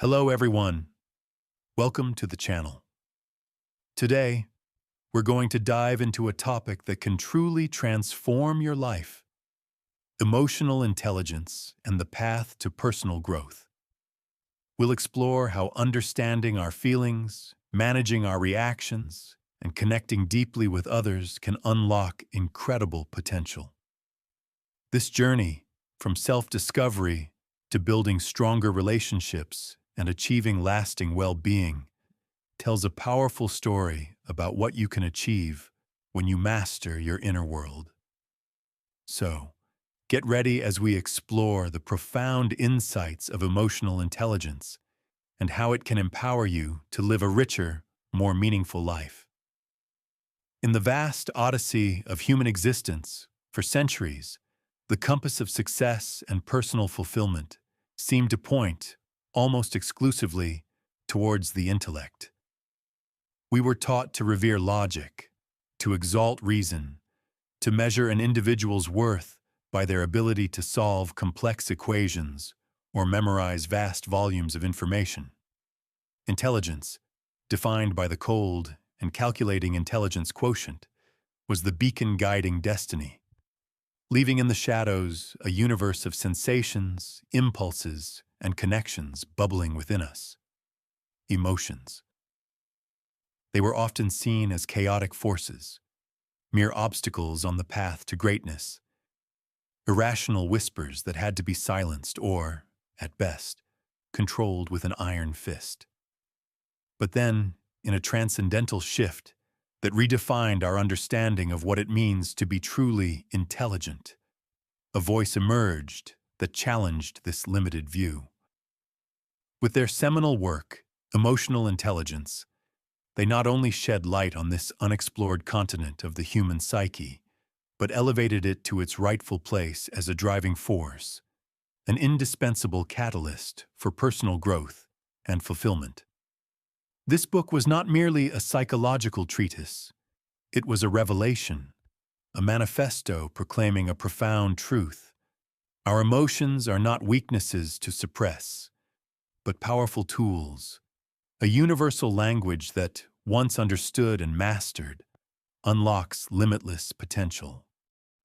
Hello everyone, welcome to the channel. Today, we're going to dive into a topic that can truly transform your life: emotional intelligence and the path to personal growth. We'll explore how understanding our feelings, managing our reactions, and connecting deeply with others can unlock incredible potential. This journey, from self-discovery to building stronger relationships and achieving lasting well-being, tells a powerful story about what you can achieve when you master your inner world. So, get ready as we explore the profound insights of emotional intelligence and how it can empower you to live a richer, more meaningful life. In the vast odyssey of human existence, for centuries, the compass of success and personal fulfillment seemed to point, almost exclusively, towards the intellect. We were taught to revere logic, to exalt reason, to measure an individual's worth by their ability to solve complex equations or memorize vast volumes of information. Intelligence, defined by the cold and calculating intelligence quotient, was the beacon guiding destiny, leaving in the shadows a universe of sensations, impulses, and connections bubbling within us. Emotions. They were often seen as chaotic forces, mere obstacles on the path to greatness, irrational whispers that had to be silenced or, at best, controlled with an iron fist. But then, in a transcendental shift that redefined our understanding of what it means to be truly intelligent, a voice emerged that challenged this limited view. With their seminal work, Emotional Intelligence, they not only shed light on this unexplored continent of the human psyche, but elevated it to its rightful place as a driving force, an indispensable catalyst for personal growth and fulfillment. This book was not merely a psychological treatise. It was a revelation, a manifesto proclaiming a profound truth. Our emotions are not weaknesses to suppress, but powerful tools, a universal language that, once understood and mastered, unlocks limitless potential.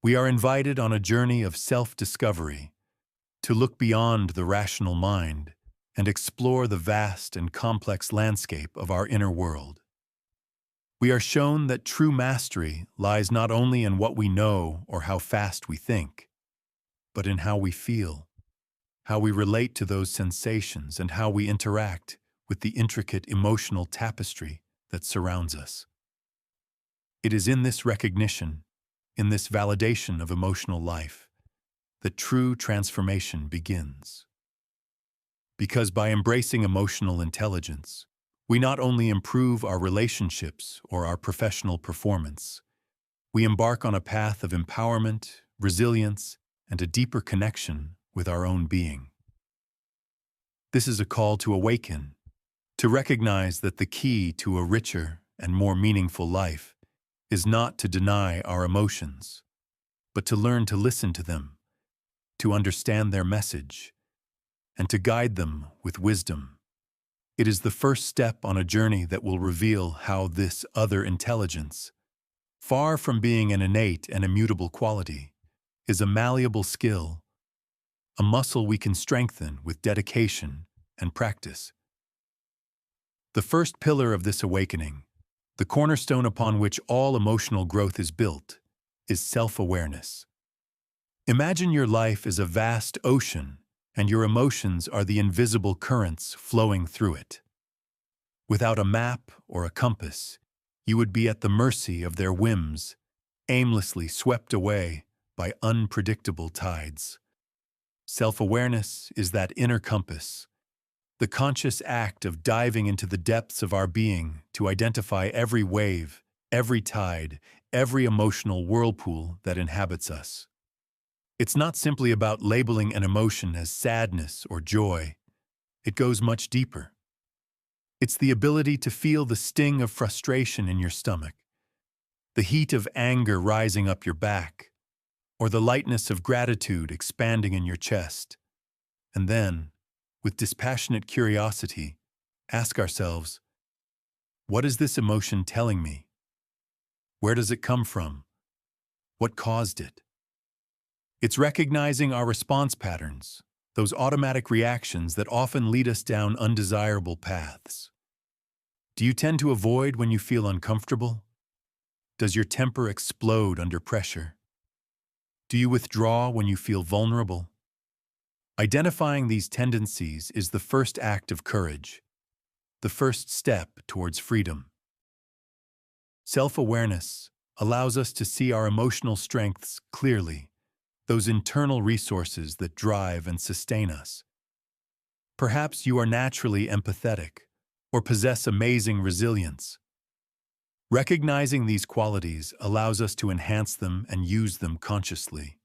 We are invited on a journey of self-discovery, to look beyond the rational mind and explore the vast and complex landscape of our inner world. We are shown that true mastery lies not only in what we know or how fast we think, but in how we feel, how we relate to those sensations, and how we interact with the intricate emotional tapestry that surrounds us. It is in this recognition, in this validation of emotional life, that true transformation begins. Because by embracing emotional intelligence, we not only improve our relationships or our professional performance, we embark on a path of empowerment, resilience, and a deeper connection with our own being. This is a call to awaken, to recognize that the key to a richer and more meaningful life is not to deny our emotions, but to learn to listen to them, to understand their message, and to guide them with wisdom. It is the first step on a journey that will reveal how this other intelligence, far from being an innate and immutable quality, is a malleable skill, a muscle we can strengthen with dedication and practice. The first pillar of this awakening, the cornerstone upon which all emotional growth is built, is self-awareness. Imagine your life as a vast ocean, and your emotions are the invisible currents flowing through it. Without a map or a compass, you would be at the mercy of their whims, aimlessly swept away by unpredictable tides. Self-awareness is that inner compass, the conscious act of diving into the depths of our being to identify every wave, every tide, every emotional whirlpool that inhabits us. It's not simply about labeling an emotion as sadness or joy. It goes much deeper. It's the ability to feel the sting of frustration in your stomach, the heat of anger rising up your back, or the lightness of gratitude expanding in your chest. And then, With dispassionate curiosity, ask ourselves, what is this emotion telling me? Where does it come from? What caused it? It's recognizing our response patterns, those automatic reactions that often lead us down undesirable paths. Do you tend to avoid when you feel uncomfortable? Does your temper explode under pressure? Do you withdraw when you feel vulnerable? Identifying these tendencies is the first act of courage, the first step towards freedom. Self-awareness allows us to see our emotional strengths clearly, those internal resources that drive and sustain us. Perhaps you are naturally empathetic or possess amazing resilience. Recognizing these qualities allows us to enhance them and use them consciously.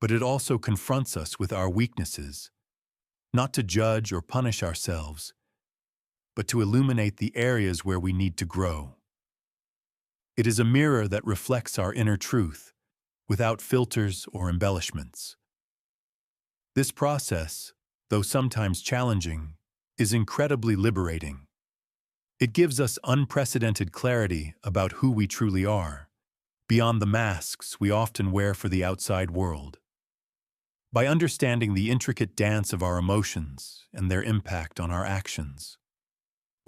But it also confronts us with our weaknesses, not to judge or punish ourselves, but to illuminate the areas where we need to grow. It is a mirror that reflects our inner truth, without filters or embellishments. This process, though sometimes challenging, is incredibly liberating. It gives us unprecedented clarity about who we truly are, beyond the masks we often wear for the outside world. By understanding the intricate dance of our emotions and their impact on our actions,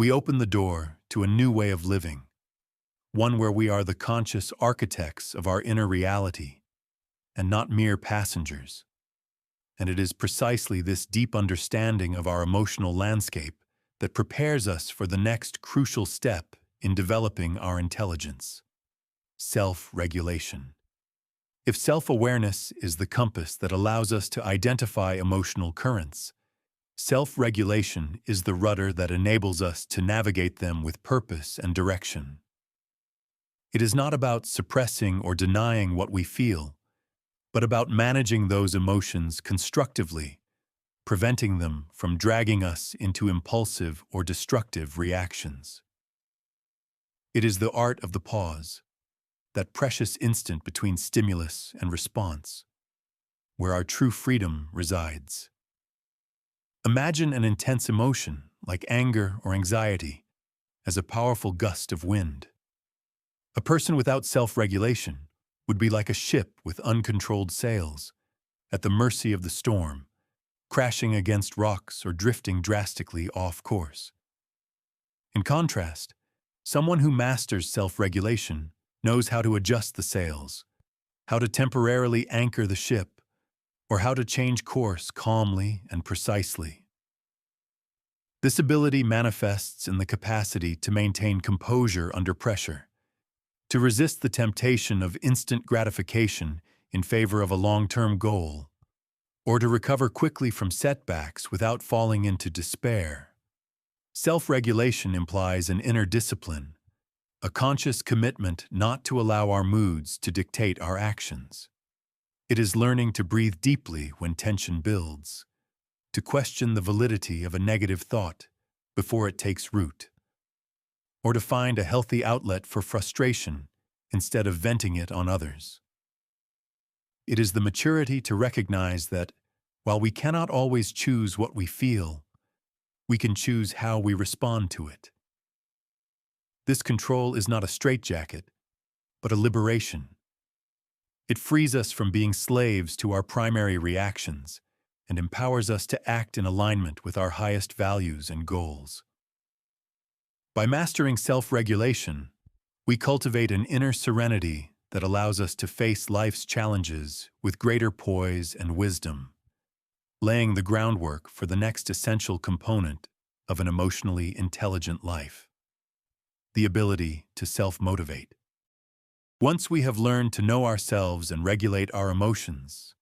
we open the door to a new way of living, one where we are the conscious architects of our inner reality, and not mere passengers. And it is precisely this deep understanding of our emotional landscape that prepares us for the next crucial step in developing our intelligence: self-regulation. If self-awareness is the compass that allows us to identify emotional currents, self-regulation is the rudder that enables us to navigate them with purpose and direction. It is not about suppressing or denying what we feel, but about managing those emotions constructively, preventing them from dragging us into impulsive or destructive reactions. It is the art of the pause, that precious instant between stimulus and response, where our true freedom resides. Imagine an intense emotion, like anger or anxiety, as a powerful gust of wind. A person without self-regulation would be like a ship with uncontrolled sails, at the mercy of the storm, crashing against rocks or drifting drastically off course. In contrast, someone who masters self-regulation knows how to adjust the sails, how to temporarily anchor the ship, or how to change course calmly and precisely. This ability manifests in the capacity to maintain composure under pressure, to resist the temptation of instant gratification in favor of a long-term goal, or to recover quickly from setbacks without falling into despair. Self-regulation implies an inner discipline, a conscious commitment not to allow our moods to dictate our actions. It is learning to breathe deeply when tension builds, to question the validity of a negative thought before it takes root, or to find a healthy outlet for frustration instead of venting it on others. It is the maturity to recognize that, while we cannot always choose what we feel, we can choose how we respond to it. This control is not a straitjacket, but a liberation. It frees us from being slaves to our primary reactions and empowers us to act in alignment with our highest values and goals. By mastering self-regulation, we cultivate an inner serenity that allows us to face life's challenges with greater poise and wisdom, laying the groundwork for the next essential component of an emotionally intelligent life: the ability to self-motivate. Once we have learned to know ourselves and regulate our emotions,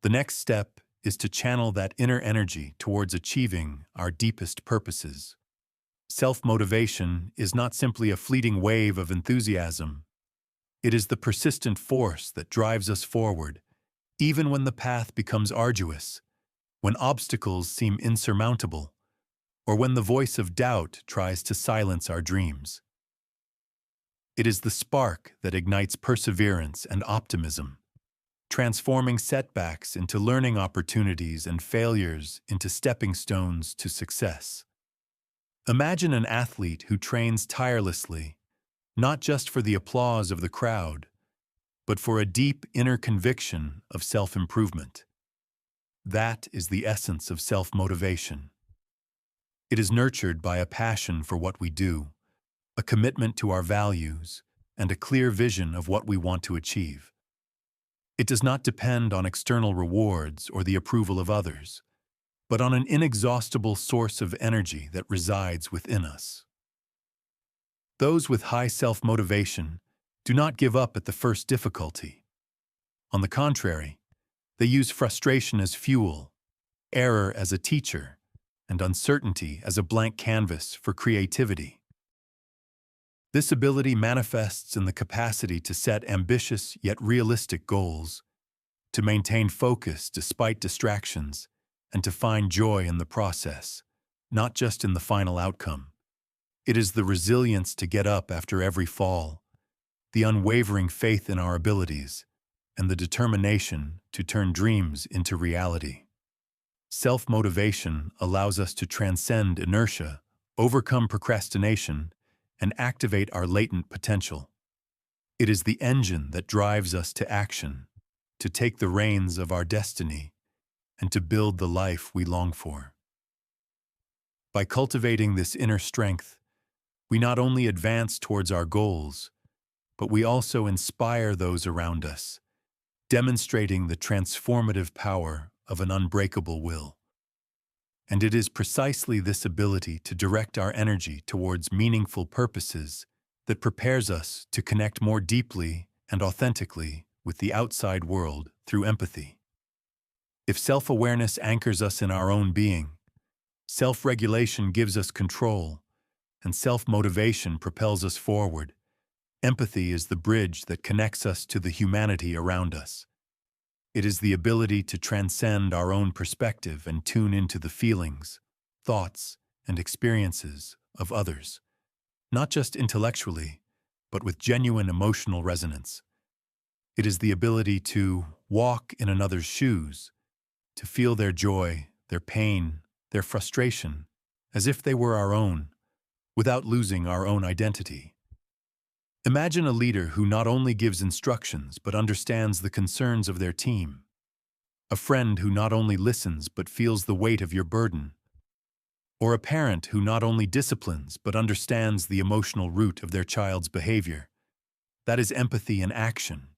the next step is to channel that inner energy towards achieving our deepest purposes. Self-motivation is not simply a fleeting wave of enthusiasm. It is the persistent force that drives us forward, even when the path becomes arduous, when obstacles seem insurmountable, or when the voice of doubt tries to silence our dreams. It is the spark that ignites perseverance and optimism, transforming setbacks into learning opportunities and failures into stepping stones to success. Imagine an athlete who trains tirelessly, not just for the applause of the crowd, but for a deep inner conviction of self-improvement. That is the essence of self-motivation. It is nurtured by a passion for what we do, a commitment to our values, and a clear vision of what we want to achieve. It does not depend on external rewards or the approval of others, but on an inexhaustible source of energy that resides within us. Those with high self-motivation do not give up at the first difficulty. On the contrary, they use frustration as fuel, error as a teacher, and uncertainty as a blank canvas for creativity. This ability manifests in the capacity to set ambitious yet realistic goals, to maintain focus despite distractions, and to find joy in the process, not just in the final outcome. It is the resilience to get up after every fall, the unwavering faith in our abilities, and the determination to turn dreams into reality. Self-motivation allows us to transcend inertia, overcome procrastination, and activate our latent potential. It is the engine that drives us to action, to take the reins of our destiny, and to build the life we long for. By cultivating this inner strength, we not only advance towards our goals, but we also inspire those around us, demonstrating the transformative power of an unbreakable will. And it is precisely this ability to direct our energy towards meaningful purposes that prepares us to connect more deeply and authentically with the outside world through empathy. If self-awareness anchors us in our own being, self-regulation gives us control, and self-motivation propels us forward, empathy is the bridge that connects us to the humanity around us. It is the ability to transcend our own perspective and tune into the feelings, thoughts, and experiences of others, not just intellectually, but with genuine emotional resonance. It is the ability to walk in another's shoes, to feel their joy, their pain, their frustration, as if they were our own, without losing our own identity. Imagine a leader who not only gives instructions but understands the concerns of their team. A friend who not only listens but feels the weight of your burden. Or a parent who not only disciplines but understands the emotional root of their child's behavior. That is empathy in action.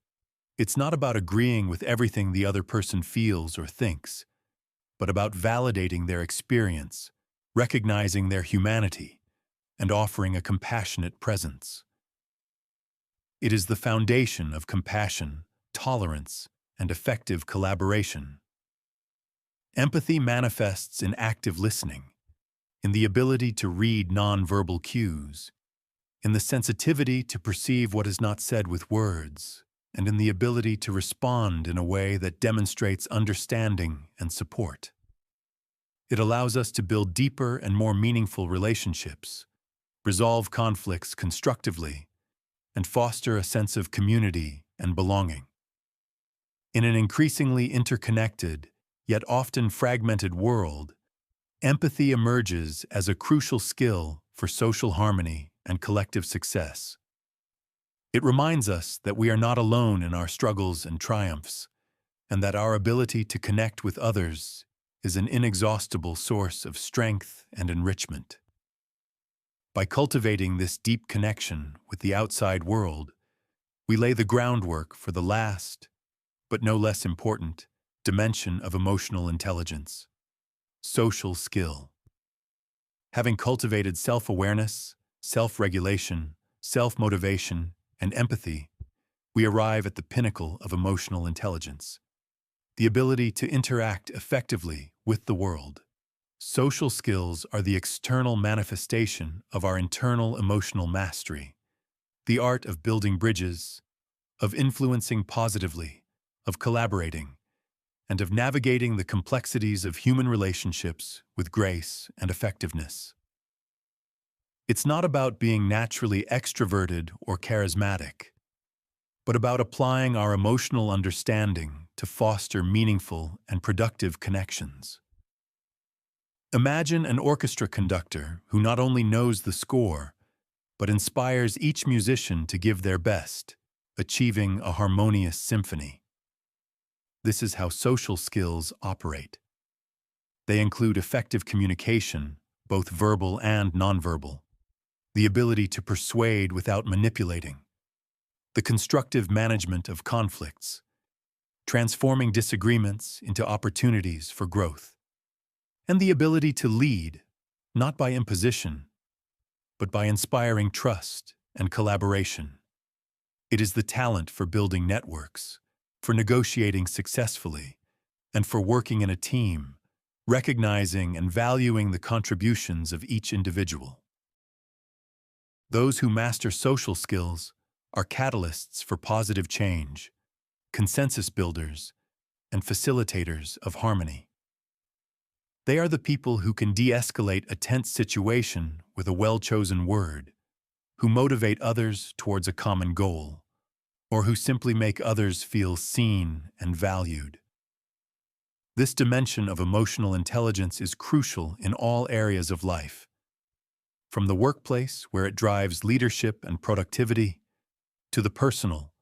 It's not about agreeing with everything the other person feels or thinks, but about validating their experience, recognizing their humanity, and offering a compassionate presence. It is the foundation of compassion, tolerance, and effective collaboration. Empathy manifests in active listening, in the ability to read nonverbal cues, in the sensitivity to perceive what is not said with words, and in the ability to respond in a way that demonstrates understanding and support. It allows us to build deeper and more meaningful relationships, resolve conflicts constructively, and foster a sense of community and belonging. In an increasingly interconnected, yet often fragmented world, empathy emerges as a crucial skill for social harmony and collective success. It reminds us that we are not alone in our struggles and triumphs, and that our ability to connect with others is an inexhaustible source of strength and enrichment. By cultivating this deep connection with the outside world, we lay the groundwork for the last, but no less important, dimension of emotional intelligence: social skill. Having cultivated self-awareness, self-regulation, self-motivation, and empathy, we arrive at the pinnacle of emotional intelligence, the ability to interact effectively with the world. Social skills are the external manifestation of our internal emotional mastery, the art of building bridges, of influencing positively, of collaborating, and of navigating the complexities of human relationships with grace and effectiveness. It's not about being naturally extroverted or charismatic. but about applying our emotional understanding to foster meaningful and productive connections. Imagine an orchestra conductor who not only knows the score, but inspires each musician to give their best, achieving a harmonious symphony. This is how social skills operate. They include effective communication, both verbal and nonverbal, the ability to persuade without manipulating, the constructive management of conflicts, transforming disagreements into opportunities for growth, and the ability to lead, not by imposition, but by inspiring trust and collaboration. It is the talent for building networks, for negotiating successfully, and for working in a team, recognizing and valuing the contributions of each individual. Those who master social skills are catalysts for positive change, consensus builders, and facilitators of harmony. They are the people who can de-escalate a tense situation with a well-chosen word, who motivate others towards a common goal, or who simply make others feel seen and valued. This dimension of emotional intelligence is crucial in all areas of life, from the workplace, where it drives leadership and productivity, to the personal,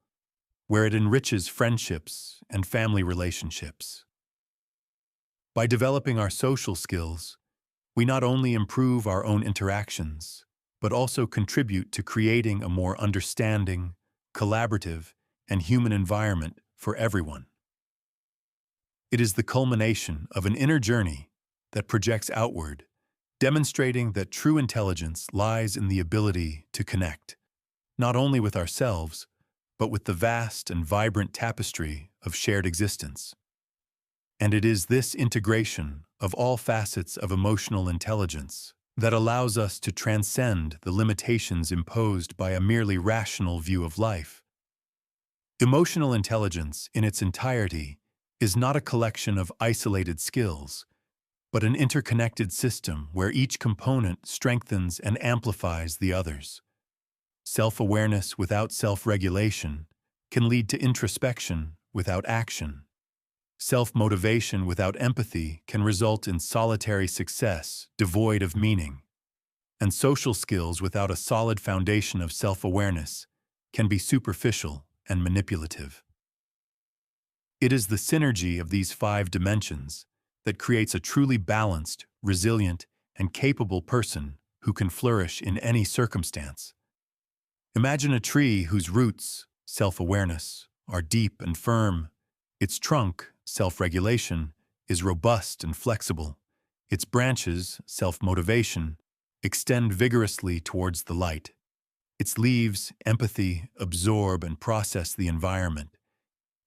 where it enriches friendships and family relationships. By developing our social skills, we not only improve our own interactions, but also contribute to creating a more understanding, collaborative, and human environment for everyone. It is the culmination of an inner journey that projects outward, demonstrating that true intelligence lies in the ability to connect, not only with ourselves, but with the vast and vibrant tapestry of shared existence. And it is this integration of all facets of emotional intelligence that allows us to transcend the limitations imposed by a merely rational view of life. Emotional intelligence, in its entirety, is not a collection of isolated skills, but an interconnected system where each component strengthens and amplifies the others. Self-awareness without self-regulation can lead to introspection without action. Self-motivation without empathy can result in solitary success devoid of meaning. And social skills without a solid foundation of self-awareness can be superficial and manipulative. It is the synergy of these 5 dimensions that creates a truly balanced, resilient, and capable person who can flourish in any circumstance. Imagine a tree whose roots, self-awareness, are deep and firm. Its trunk, self-regulation, is robust and flexible. Its branches, self-motivation, extend vigorously towards the light. Its leaves, empathy, absorb and process the environment.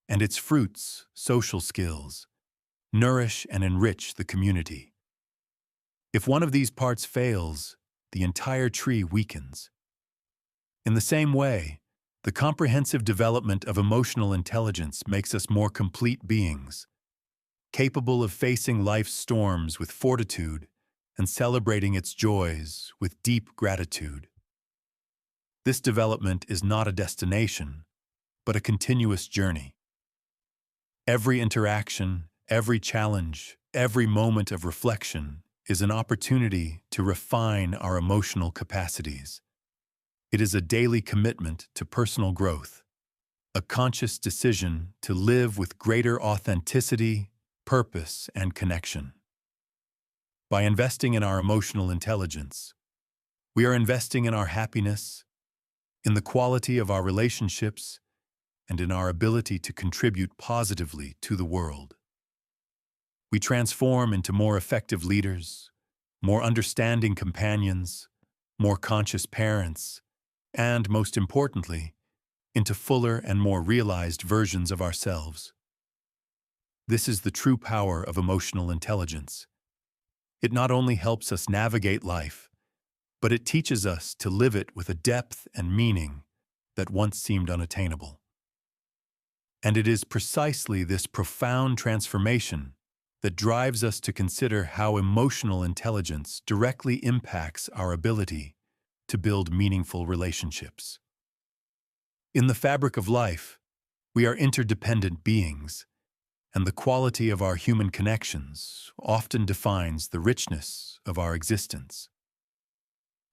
And its fruits, social skills, nourish and enrich the community. If one of these parts fails, the entire tree weakens. In the same way, the comprehensive development of emotional intelligence makes us more complete beings, capable of facing life's storms with fortitude and celebrating its joys with deep gratitude. This development is not a destination, but a continuous journey. Every interaction, every challenge, every moment of reflection is an opportunity to refine our emotional capacities. It is a daily commitment to personal growth, a conscious decision to live with greater authenticity, purpose, and connection. By investing in our emotional intelligence, we are investing in our happiness, in the quality of our relationships, and in our ability to contribute positively to the world. We transform into more effective leaders, more understanding companions, more conscious parents, and, most importantly, into fuller and more realized versions of ourselves. This is the true power of emotional intelligence. It not only helps us navigate life, but it teaches us to live it with a depth and meaning that once seemed unattainable. And it is precisely this profound transformation that drives us to consider how emotional intelligence directly impacts our ability to build meaningful relationships. In the fabric of life, we are interdependent beings, and the quality of our human connections often defines the richness of our existence.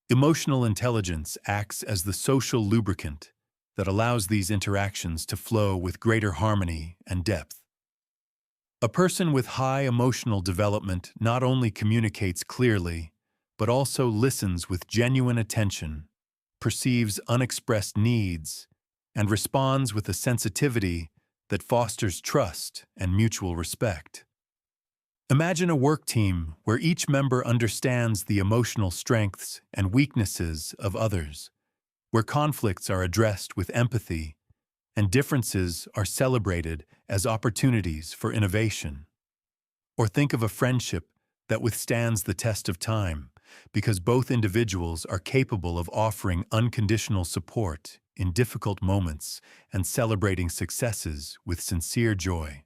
Emotional intelligence acts as the social lubricant that allows these interactions to flow with greater harmony and depth. A person with high emotional development not only communicates clearly, but also listens with genuine attention, perceives unexpressed needs, and responds with a sensitivity that fosters trust and mutual respect. Imagine a work team where each member understands the emotional strengths and weaknesses of others, where conflicts are addressed with empathy and differences are celebrated as opportunities for innovation. Or think of a friendship that withstands the test of time because both individuals are capable of offering unconditional support in difficult moments and celebrating successes with sincere joy.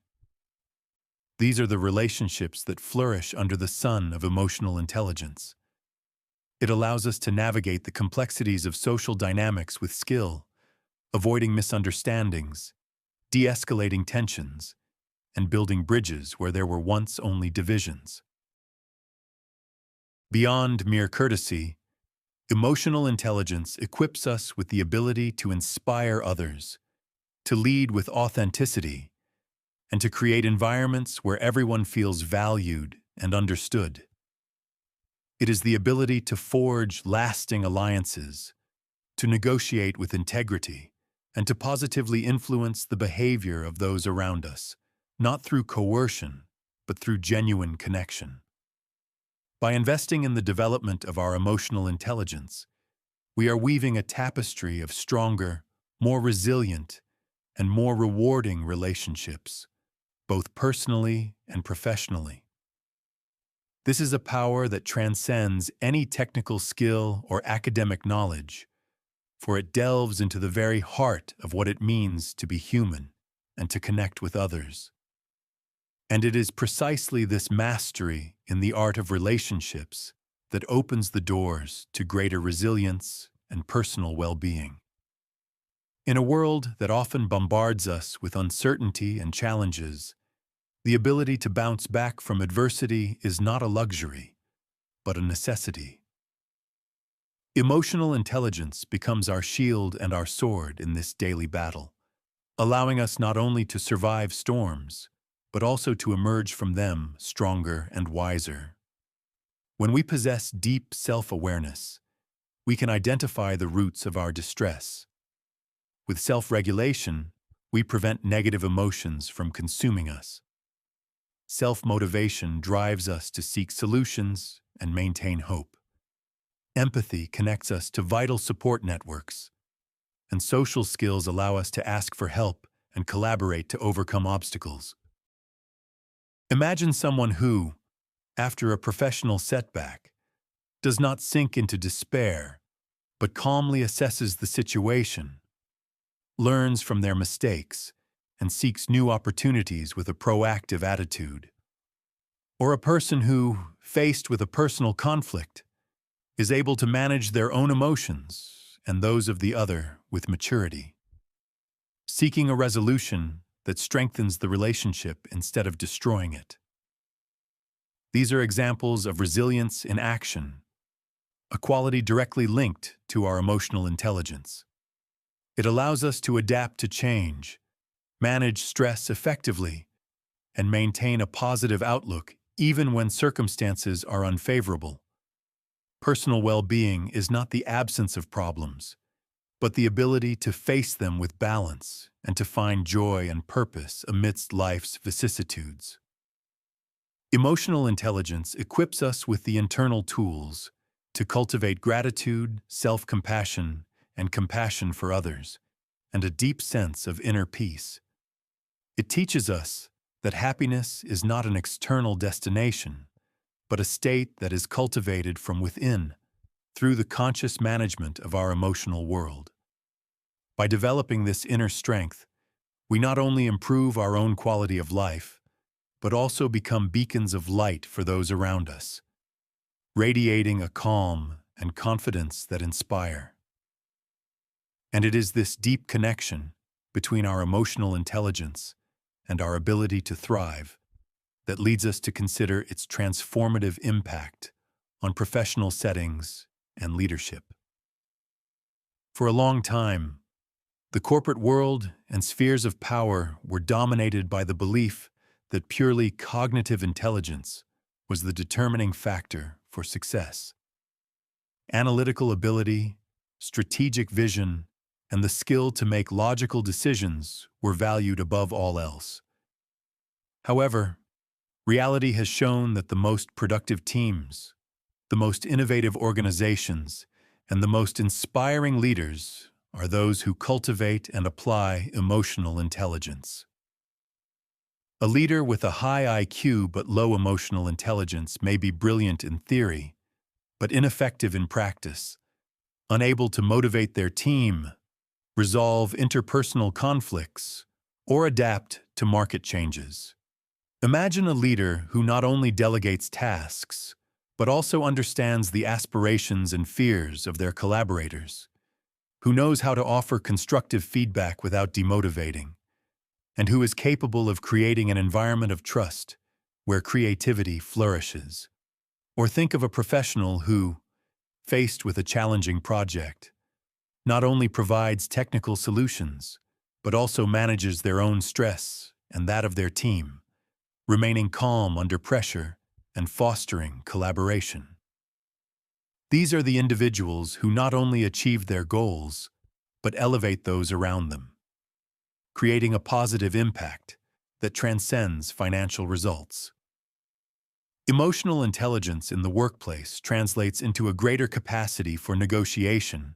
These are the relationships that flourish under the sun of emotional intelligence. It allows us to navigate the complexities of social dynamics with skill, avoiding misunderstandings, de-escalating tensions, and building bridges where there were once only divisions. Beyond mere courtesy, emotional intelligence equips us with the ability to inspire others, to lead with authenticity, and to create environments where everyone feels valued and understood. It is the ability to forge lasting alliances, to negotiate with integrity, and to positively influence the behavior of those around us, not through coercion, but through genuine connection. By investing in the development of our emotional intelligence, we are weaving a tapestry of stronger, more resilient, and more rewarding relationships, both personally and professionally. This is a power that transcends any technical skill or academic knowledge, for it delves into the very heart of what it means to be human and to connect with others. And it is precisely this mastery in the art of relationships that opens the doors to greater resilience and personal well-being. In a world that often bombards us with uncertainty and challenges, the ability to bounce back from adversity is not a luxury, but a necessity. Emotional intelligence becomes our shield and our sword in this daily battle, allowing us not only to survive storms, but also to emerge from them stronger and wiser. When we possess deep self-awareness, we can identify the roots of our distress. With self-regulation, we prevent negative emotions from consuming us. Self-motivation drives us to seek solutions and maintain hope. Empathy connects us to vital support networks, and social skills allow us to ask for help and collaborate to overcome obstacles. Imagine someone who, after a professional setback, does not sink into despair, but calmly assesses the situation, learns from their mistakes, and seeks new opportunities with a proactive attitude. Or a person who, faced with a personal conflict, is able to manage their own emotions and those of the other with maturity, seeking a resolution that strengthens the relationship instead of destroying it. These are examples of resilience in action, a quality directly linked to our emotional intelligence. It allows us to adapt to change, manage stress effectively, and maintain a positive outlook even when circumstances are unfavorable. Personal well-being is not the absence of problems, but the ability to face them with balance and to find joy and purpose amidst life's vicissitudes. Emotional intelligence equips us with the internal tools to cultivate gratitude, self-compassion, and compassion for others, and a deep sense of inner peace. It teaches us that happiness is not an external destination, but a state that is cultivated from within through the conscious management of our emotional world. By developing this inner strength, we not only improve our own quality of life, but also become beacons of light for those around us, radiating a calm and confidence that inspire. And it is this deep connection between our emotional intelligence and our ability to thrive that leads us to consider its transformative impact on professional settings and leadership. For a long time, the corporate world and spheres of power were dominated by the belief that purely cognitive intelligence was the determining factor for success. Analytical ability, strategic vision, and the skill to make logical decisions were valued above all else. However, reality has shown that the most productive teams, the most innovative organizations, and the most inspiring leaders are those who cultivate and apply emotional intelligence. A leader with a high IQ but low emotional intelligence may be brilliant in theory, but ineffective in practice, unable to motivate their team, resolve interpersonal conflicts, or adapt to market changes. Imagine a leader who not only delegates tasks, but also understands the aspirations and fears of their collaborators, who knows how to offer constructive feedback without demotivating, and who is capable of creating an environment of trust where creativity flourishes. Or think of a professional who, faced with a challenging project, not only provides technical solutions, but also manages their own stress and that of their team, remaining calm under pressure and fostering collaboration. These are the individuals who not only achieve their goals, but elevate those around them, creating a positive impact that transcends financial results. Emotional intelligence in the workplace translates into a greater capacity for negotiation,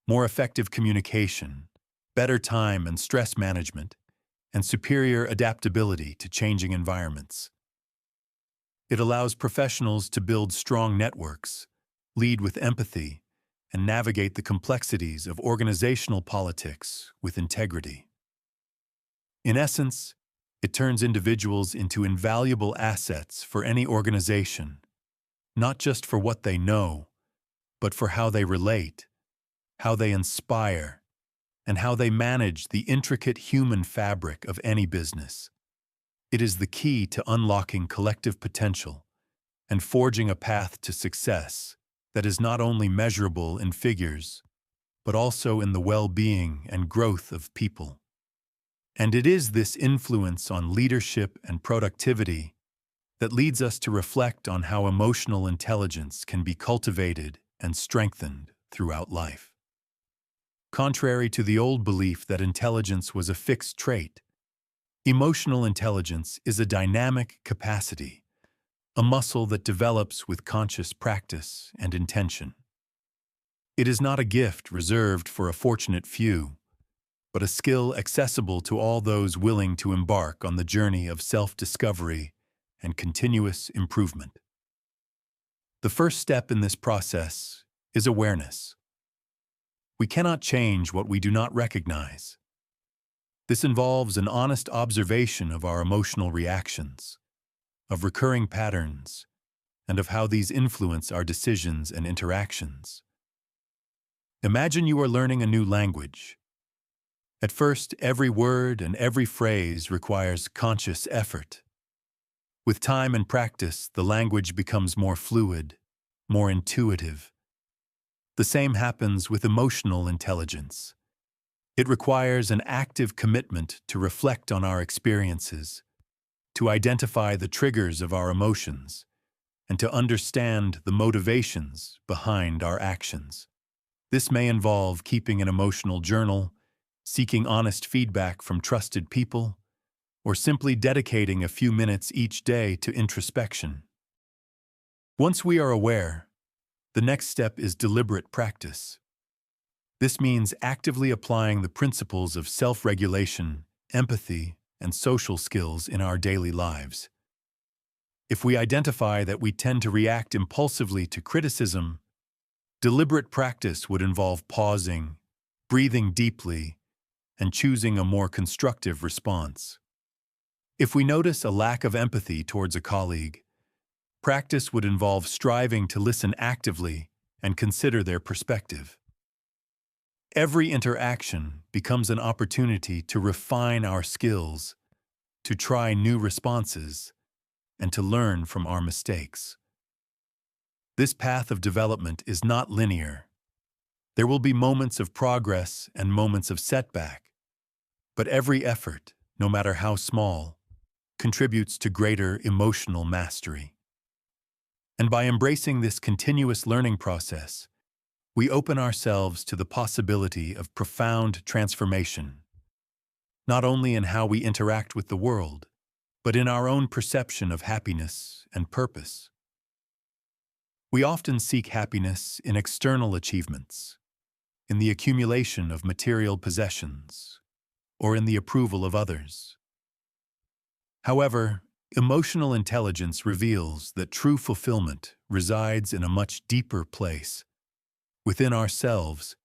more effective communication, better time and stress management, and superior adaptability to changing environments. It allows professionals to build strong networks, lead with empathy, and navigate the complexities of organizational politics with integrity. In essence, it turns individuals into invaluable assets for any organization, not just for what they know, but for how they relate, how they inspire, and how they manage the intricate human fabric of any business. It is the key to unlocking collective potential and forging a path to success that is not only measurable in figures, but also in the well-being and growth of people. And it is this influence on leadership and productivity that leads us to reflect on how emotional intelligence can be cultivated and strengthened throughout life. Contrary to the old belief that intelligence was a fixed trait, emotional intelligence is a dynamic capacity, a muscle that develops with conscious practice and intention. It is not a gift reserved for a fortunate few, but a skill accessible to all those willing to embark on the journey of self-discovery and continuous improvement. The first step in this process is awareness. We cannot change what we do not recognize. This involves an honest observation of our emotional reactions, of recurring patterns, and of how these influence our decisions and interactions. Imagine you are learning a new language. At first, every word and every phrase requires conscious effort. With time and practice, the language becomes more fluid, more intuitive. The same happens with emotional intelligence. It requires an active commitment to reflect on our experiences, to identify the triggers of our emotions, and to understand the motivations behind our actions. This may involve keeping an emotional journal, seeking honest feedback from trusted people, or simply dedicating a few minutes each day to introspection. Once we are aware, the next step is deliberate practice. This means actively applying the principles of self-regulation, empathy, and social skills in our daily lives. If we identify that we tend to react impulsively to criticism, deliberate practice would involve pausing, breathing deeply, and choosing a more constructive response. If we notice a lack of empathy towards a colleague, practice would involve striving to listen actively and consider their perspective. Every interaction becomes an opportunity to refine our skills, to try new responses, and to learn from our mistakes. This path of development is not linear. There will be moments of progress and moments of setback, but every effort, no matter how small, contributes to greater emotional mastery. And by embracing this continuous learning process, we open ourselves to the possibility of profound transformation, not only in how we interact with the world, but in our own perception of happiness and purpose. We often seek happiness in external achievements, in the accumulation of material possessions, or in the approval of others. However, emotional intelligence reveals that true fulfillment resides in a much deeper place, within ourselves,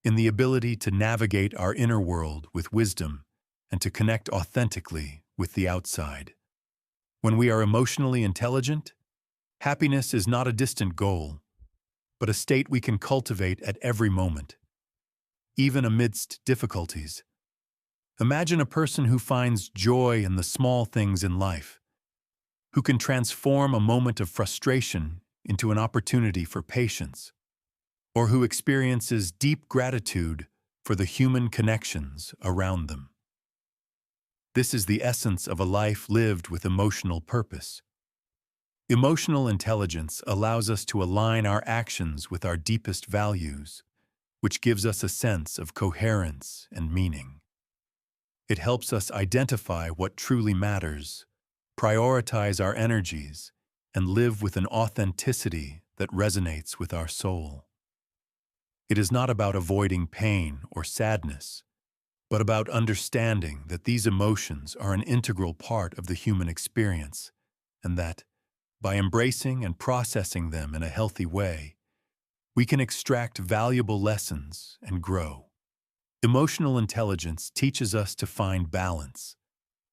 in the ability to navigate our inner world with wisdom and to connect authentically with the outside. When we are emotionally intelligent, happiness is not a distant goal, but a state we can cultivate at every moment, even amidst difficulties. Imagine a person who finds joy in the small things in life, who can transform a moment of frustration into an opportunity for patience, or who experiences deep gratitude for the human connections around them. This is the essence of a life lived with emotional purpose. Emotional intelligence allows us to align our actions with our deepest values, which gives us a sense of coherence and meaning. It helps us identify what truly matters, prioritize our energies, and live with an authenticity that resonates with our soul. It is not about avoiding pain or sadness, but about understanding that these emotions are an integral part of the human experience, and that, by embracing and processing them in a healthy way, we can extract valuable lessons and grow. Emotional intelligence teaches us to find balance,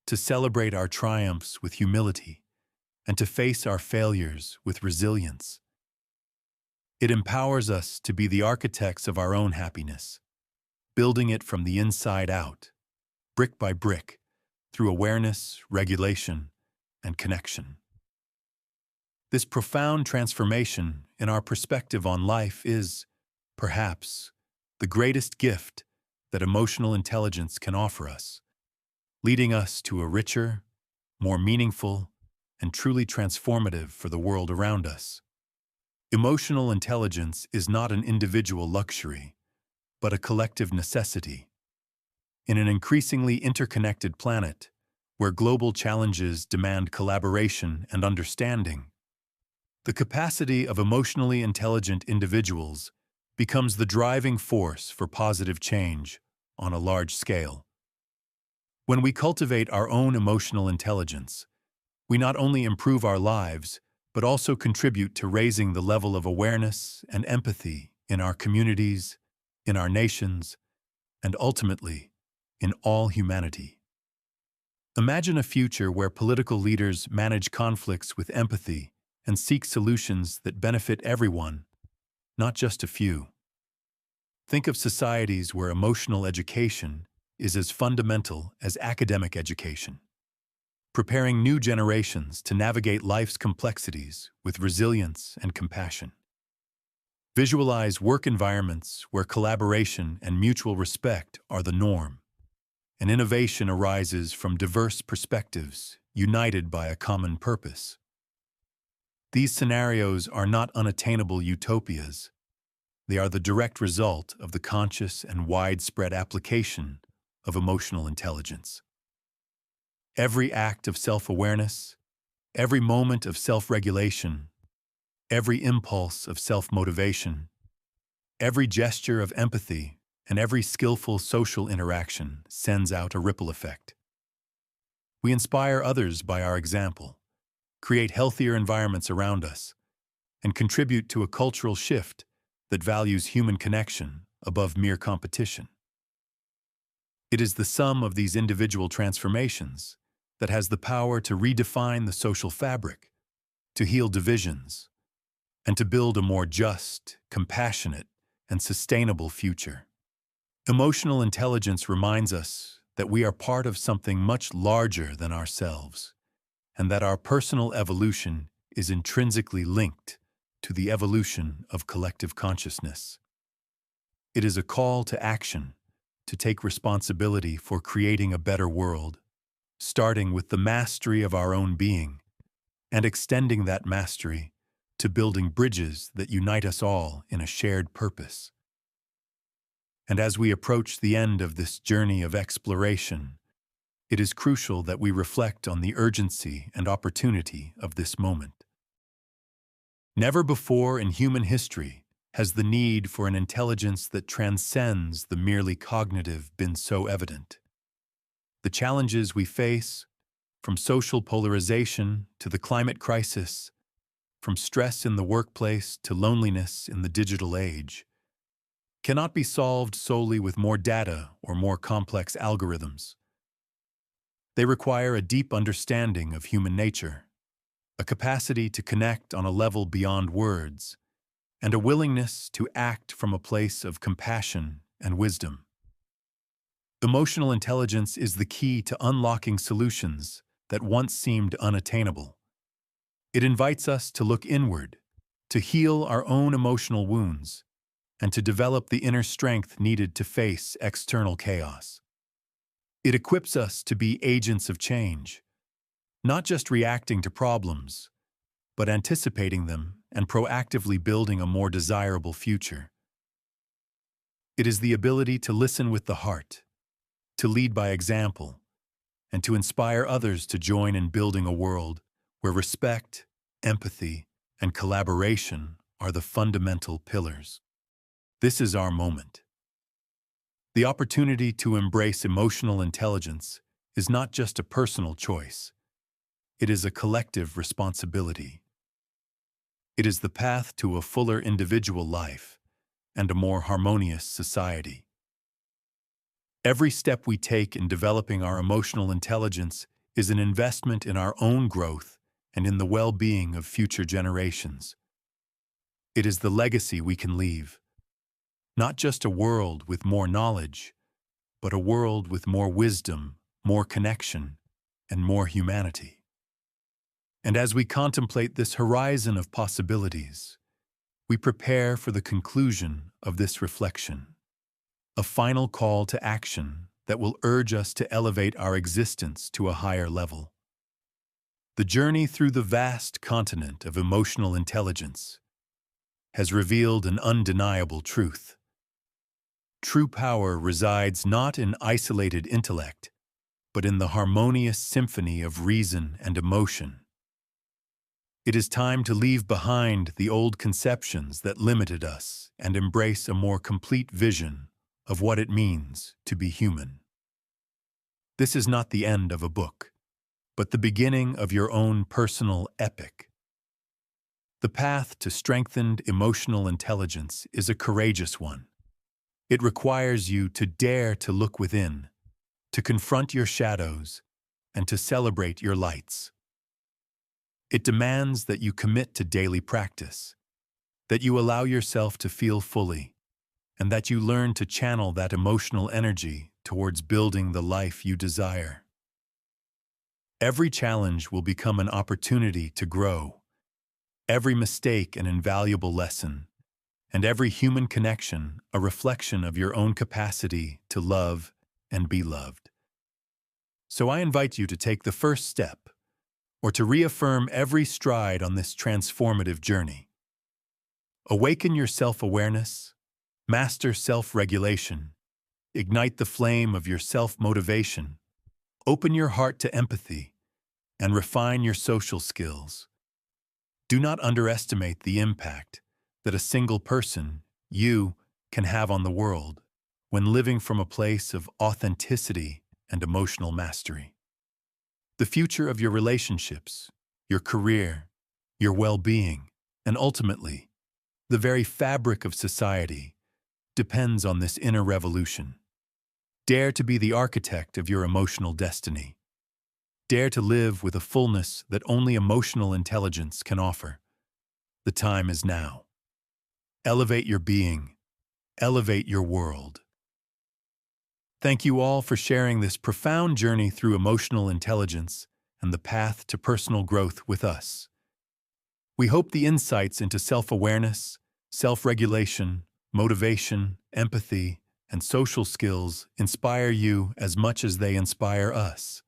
to celebrate our triumphs with humility, and to face our failures with resilience. It empowers us to be the architects of our own happiness, building it from the inside out, brick by brick, through awareness, regulation, and connection. This profound transformation in our perspective on life is, perhaps, the greatest gift that emotional intelligence can offer us, leading us to a richer, more meaningful, and truly transformative for the world around us. Emotional intelligence is not an individual luxury, but a collective necessity. In an increasingly interconnected planet, where global challenges demand collaboration and understanding, the capacity of emotionally intelligent individuals becomes the driving force for positive change on a large scale. When we cultivate our own emotional intelligence, we not only improve our lives, but also contribute to raising the level of awareness and empathy in our communities, in our nations, and ultimately, in all humanity. Imagine a future where political leaders manage conflicts with empathy and seek solutions that benefit everyone, not just a few. Think of societies where emotional education is as fundamental as academic education, preparing new generations to navigate life's complexities with resilience and compassion. Visualize work environments where collaboration and mutual respect are the norm, and innovation arises from diverse perspectives united by a common purpose. These scenarios are not unattainable utopias. They are the direct result of the conscious and widespread application of emotional intelligence. Every act of self-awareness, every moment of self-regulation, every impulse of self-motivation, every gesture of empathy, and every skillful social interaction sends out a ripple effect. We inspire others by our example, create healthier environments around us, and contribute to a cultural shift that values human connection above mere competition. It is the sum of these individual transformations that has the power to redefine the social fabric, to heal divisions, and to build a more just, compassionate, and sustainable future. Emotional intelligence reminds us that we are part of something much larger than ourselves, and that our personal evolution is intrinsically linked to the evolution of collective consciousness. It is a call to action, to take responsibility for creating a better world, starting with the mastery of our own being, and extending that mastery to building bridges that unite us all in a shared purpose. And as we approach the end of this journey of exploration, it is crucial that we reflect on the urgency and opportunity of this moment. Never before in human history has the need for an intelligence that transcends the merely cognitive been so evident. The challenges we face, from social polarization to the climate crisis, from stress in the workplace to loneliness in the digital age, cannot be solved solely with more data or more complex algorithms. They require a deep understanding of human nature, a capacity to connect on a level beyond words, and a willingness to act from a place of compassion and wisdom. Emotional intelligence is the key to unlocking solutions that once seemed unattainable. It invites us to look inward, to heal our own emotional wounds, and to develop the inner strength needed to face external chaos. It equips us to be agents of change, not just reacting to problems, but anticipating them and proactively building a more desirable future. It is the ability to listen with the heart, to lead by example, and to inspire others to join in building a world where respect, empathy, and collaboration are the fundamental pillars. This is our moment. The opportunity to embrace emotional intelligence is not just a personal choice. It is a collective responsibility. It is the path to a fuller individual life and a more harmonious society. Every step we take in developing our emotional intelligence is an investment in our own growth and in the well-being of future generations. It is the legacy we can leave. Not just a world with more knowledge, but a world with more wisdom, more connection, and more humanity. And as we contemplate this horizon of possibilities, we prepare for the conclusion of this reflection, a final call to action that will urge us to elevate our existence to a higher level. The journey through the vast continent of emotional intelligence has revealed an undeniable truth. True power resides not in isolated intellect, but in the harmonious symphony of reason and emotion. It is time to leave behind the old conceptions that limited us and embrace a more complete vision of what it means to be human. This is not the end of a book, but the beginning of your own personal epic. The path to strengthened emotional intelligence is a courageous one. It requires you to dare to look within, to confront your shadows, and to celebrate your lights. It demands that you commit to daily practice, that you allow yourself to feel fully, and that you learn to channel that emotional energy towards building the life you desire. Every challenge will become an opportunity to grow, every mistake an invaluable lesson, and every human connection a reflection of your own capacity to love and be loved. So I invite you to take the first step, or to reaffirm every stride on this transformative journey. Awaken your self-awareness, master self-regulation, ignite the flame of your self-motivation, open your heart to empathy, and refine your social skills. Do not underestimate the impact that a single person, you, can have on the world when living from a place of authenticity and emotional mastery. The future of your relationships, your career, your well-being, and ultimately, the very fabric of society depends on this inner revolution. Dare to be the architect of your emotional destiny. Dare to live with a fullness that only emotional intelligence can offer. The time is now. Elevate your being. Elevate your world. Thank you all for sharing this profound journey through emotional intelligence and the path to personal growth with us. We hope the insights into self-awareness, self-regulation, motivation, empathy, and social skills inspire you as much as they inspire us.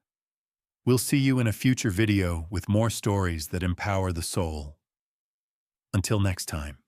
We'll see you in a future video with more stories that empower the soul. Until next time.